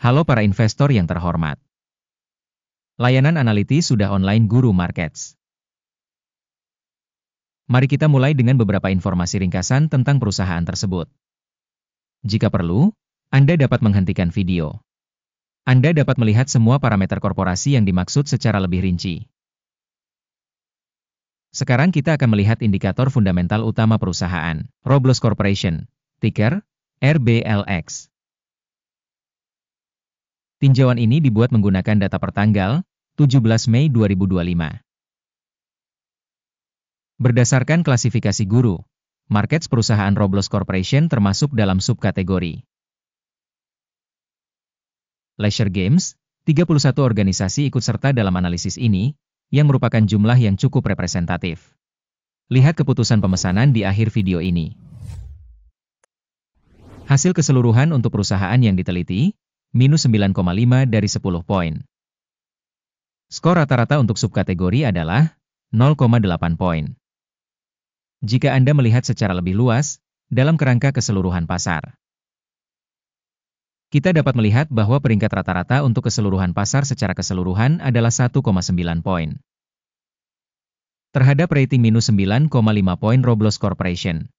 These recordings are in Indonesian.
Halo para investor yang terhormat. Layanan analitis sudah online Guru Markets. Mari kita mulai dengan beberapa informasi ringkasan tentang perusahaan tersebut. Jika perlu, Anda dapat menghentikan video. Anda dapat melihat semua parameter korporasi yang dimaksud secara lebih rinci. Sekarang kita akan melihat indikator fundamental utama perusahaan, Roblox Corporation, ticker RBLX. Tinjauan ini dibuat menggunakan data pertanggal 17 Mei 2025. Berdasarkan klasifikasi Guru Markets, perusahaan Roblox Corporation termasuk dalam subkategori Leisure Games. 31 organisasi ikut serta dalam analisis ini, yang merupakan jumlah yang cukup representatif. Lihat keputusan pemesanan di akhir video ini. Hasil keseluruhan untuk perusahaan yang diteliti, minus 9,5 dari 10 poin. Skor rata-rata untuk subkategori adalah 0,8 poin. Jika Anda melihat secara lebih luas, dalam kerangka keseluruhan pasar, kita dapat melihat bahwa peringkat rata-rata untuk keseluruhan pasar secara keseluruhan adalah 1,9 poin. Terhadap rating minus 9,5 poin Roblox Corporation.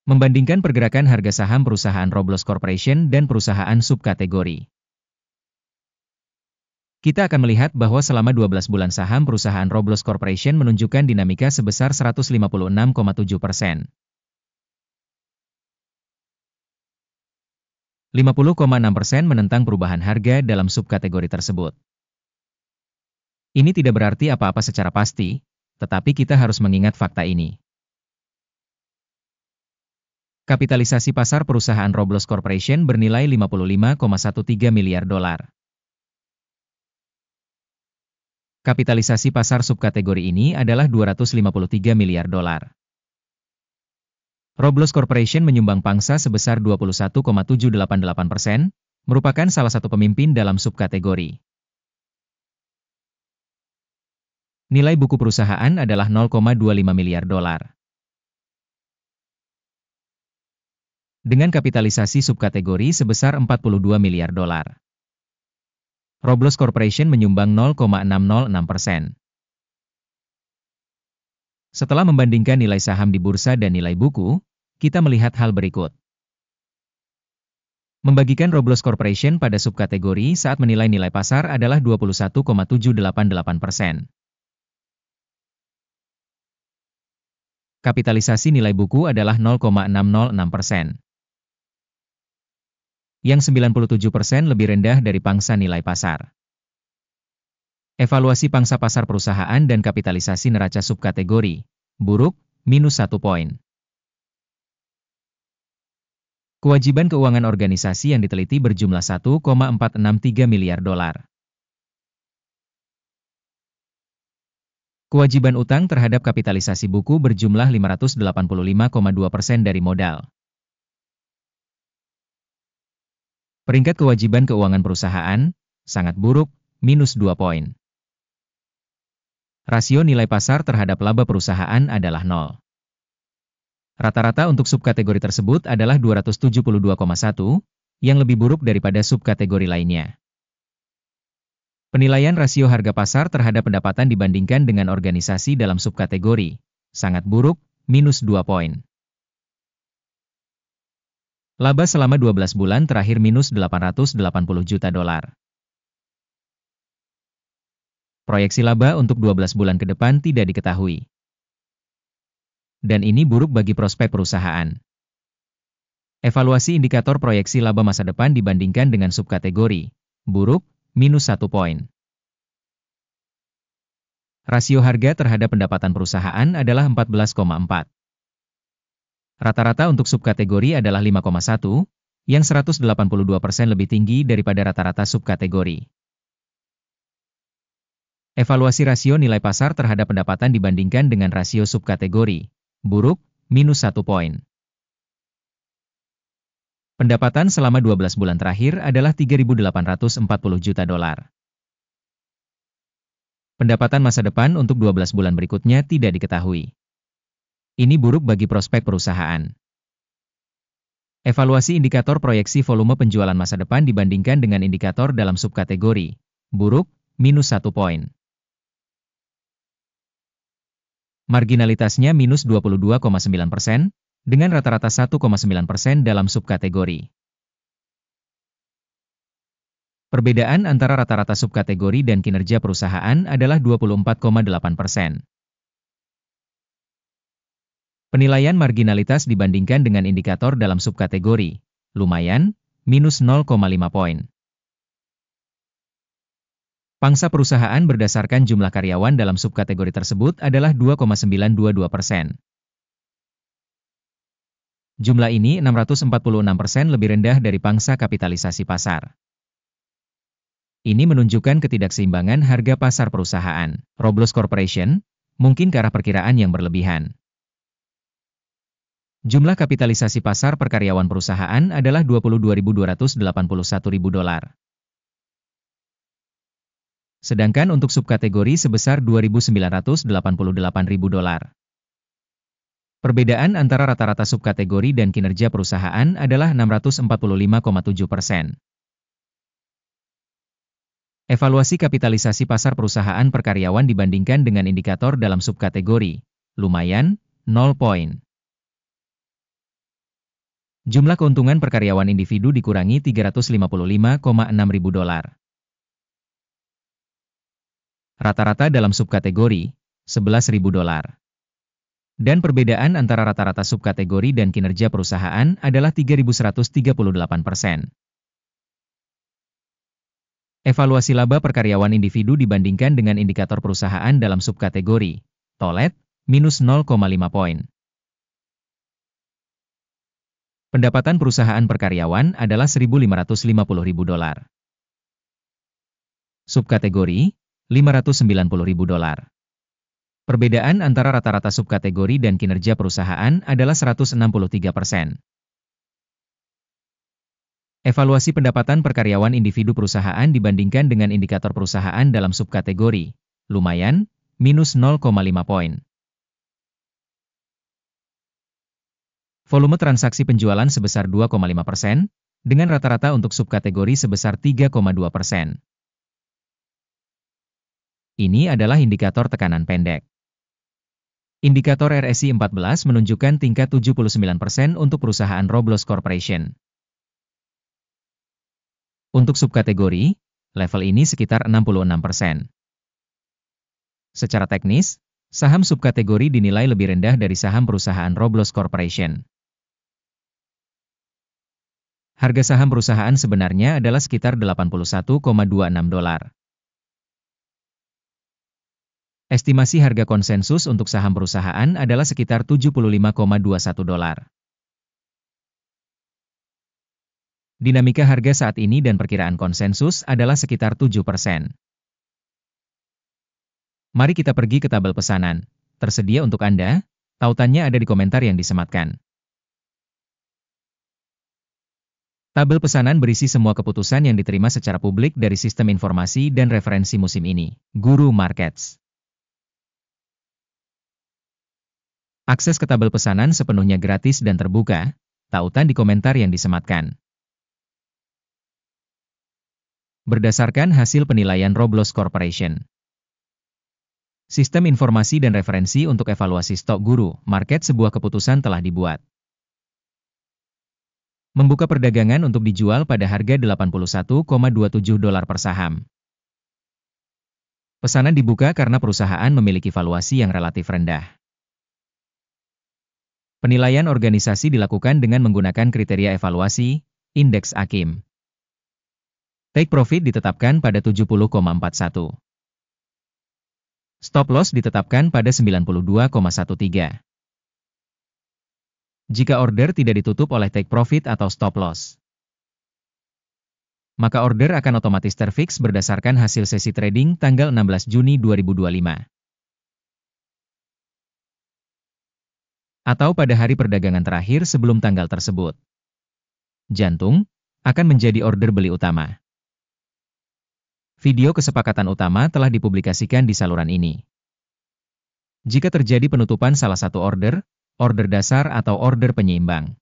Membandingkan pergerakan harga saham perusahaan Roblox Corporation dan perusahaan subkategori. Kita akan melihat bahwa selama 12 bulan saham perusahaan Roblox Corporation menunjukkan dinamika sebesar 156,7%. 50,6% menentang perubahan harga dalam subkategori tersebut. Ini tidak berarti apa-apa secara pasti, tetapi kita harus mengingat fakta ini. Kapitalisasi pasar perusahaan Roblox Corporation bernilai 55,13 miliar dolar. Kapitalisasi pasar subkategori ini adalah 253 miliar dolar. Roblox Corporation menyumbang pangsa sebesar 21,788%, merupakan salah satu pemimpin dalam subkategori. Nilai buku perusahaan adalah 0,25 miliar dolar. Dengan kapitalisasi subkategori sebesar 42 miliar dolar. Roblox Corporation menyumbang 0,606%. Setelah membandingkan nilai saham di bursa dan nilai buku, kita melihat hal berikut. Membagikan Roblox Corporation pada subkategori saat menilai nilai pasar adalah 21,788%. Kapitalisasi nilai buku adalah 0,606%. Yang 97% lebih rendah dari pangsa nilai pasar. Evaluasi pangsa pasar perusahaan dan kapitalisasi neraca subkategori, buruk, minus 1 poin. Kewajiban keuangan organisasi yang diteliti berjumlah 1,463 miliar dolar. Kewajiban utang terhadap kapitalisasi buku berjumlah 585,2% dari modal. Peringkat kewajiban keuangan perusahaan, sangat buruk, minus 2 poin. Rasio nilai pasar terhadap laba perusahaan adalah 0. Rata-rata untuk subkategori tersebut adalah 272,1, yang lebih buruk daripada subkategori lainnya. Penilaian rasio harga pasar terhadap pendapatan dibandingkan dengan organisasi dalam subkategori, sangat buruk, minus 2 poin. Laba selama 12 bulan terakhir minus 880 juta dolar. Proyeksi laba untuk 12 bulan ke depan tidak diketahui. Dan ini buruk bagi prospek perusahaan. Evaluasi indikator proyeksi laba masa depan dibandingkan dengan subkategori, buruk, minus 1 poin. Rasio harga terhadap pendapatan perusahaan adalah 14,4. Rata-rata untuk subkategori adalah 5,1, yang 182% lebih tinggi daripada rata-rata subkategori. Evaluasi rasio nilai pasar terhadap pendapatan dibandingkan dengan rasio subkategori, buruk, minus 1 poin. Pendapatan selama 12 bulan terakhir adalah 3.840 juta dolar. Pendapatan masa depan untuk 12 bulan berikutnya tidak diketahui. Ini buruk bagi prospek perusahaan. Evaluasi indikator proyeksi volume penjualan masa depan dibandingkan dengan indikator dalam subkategori buruk, minus 1 poin. Marginalitasnya minus 22,9%, dengan rata-rata 1,9% dalam subkategori. Perbedaan antara rata-rata subkategori dan kinerja perusahaan adalah 24,8%. Penilaian marginalitas dibandingkan dengan indikator dalam subkategori, lumayan, minus 0,5 poin. Pangsa perusahaan berdasarkan jumlah karyawan dalam subkategori tersebut adalah 2,922%. Jumlah ini 646% lebih rendah dari pangsa kapitalisasi pasar. Ini menunjukkan ketidakseimbangan harga pasar perusahaan. Roblox Corporation mungkin ke arah perkiraan yang berlebihan. Jumlah kapitalisasi pasar per karyawan perusahaan adalah $22.281.000. Sedangkan untuk subkategori sebesar $2.988.000. Perbedaan antara rata-rata subkategori dan kinerja perusahaan adalah 645,7%. Evaluasi kapitalisasi pasar perusahaan per karyawan dibandingkan dengan indikator dalam subkategori, lumayan, 0 poin. Jumlah keuntungan per karyawan individu dikurangi $355,600. Rata-rata dalam subkategori, $11.000. Dan perbedaan antara rata-rata subkategori dan kinerja perusahaan adalah 3.138%. Evaluasi laba per karyawan individu dibandingkan dengan indikator perusahaan dalam subkategori, tolet, minus 0,5 poin. Pendapatan perusahaan per karyawan adalah $1.550.000. Subkategori, $590.000. Perbedaan antara rata-rata subkategori dan kinerja perusahaan adalah 163%. Evaluasi pendapatan per karyawan individu perusahaan dibandingkan dengan indikator perusahaan dalam subkategori, lumayan, minus 0,5 poin. Volume transaksi penjualan sebesar 2,5%, dengan rata-rata untuk subkategori sebesar 3,2%. Ini adalah indikator tekanan pendek. Indikator RSI 14 menunjukkan tingkat 79% untuk perusahaan Roblox Corporation. Untuk subkategori, level ini sekitar 66%. Secara teknis, saham subkategori dinilai lebih rendah dari saham perusahaan Roblox Corporation. Harga saham perusahaan sebenarnya adalah sekitar $81,26. Estimasi harga konsensus untuk saham perusahaan adalah sekitar $75,21. Dinamika harga saat ini dan perkiraan konsensus adalah sekitar 7%. Mari kita pergi ke tabel pesanan. Tersedia untuk Anda, tautannya ada di komentar yang disematkan. Tabel pesanan berisi semua keputusan yang diterima secara publik dari sistem informasi dan referensi musim ini, Guru Markets. Akses ke tabel pesanan sepenuhnya gratis dan terbuka, tautan di komentar yang disematkan. Berdasarkan hasil penilaian Roblox Corporation. Sistem informasi dan referensi untuk evaluasi stok Guru Market sebuah keputusan telah dibuat. Membuka perdagangan untuk dijual pada harga $81,27 per saham. Pesanan dibuka karena perusahaan memiliki valuasi yang relatif rendah. Penilaian organisasi dilakukan dengan menggunakan kriteria evaluasi, indeks AKIM. Take profit ditetapkan pada 70,41. Stop loss ditetapkan pada 92,13. Jika order tidak ditutup oleh take profit atau stop loss, maka order akan otomatis terfix berdasarkan hasil sesi trading tanggal 16 Juni 2025. Atau pada hari perdagangan terakhir sebelum tanggal tersebut. Jantung akan menjadi order beli utama. Video kesepakatan utama telah dipublikasikan di saluran ini. Jika terjadi penutupan salah satu order, order dasar atau order penyeimbang,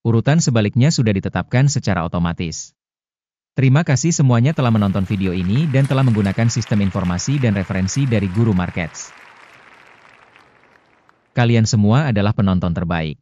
Urutan sebaliknya sudah ditetapkan secara otomatis. Terima kasih semuanya telah menonton video ini dan telah menggunakan sistem informasi dan referensi dari Guru Markets. Kalian semua adalah penonton terbaik.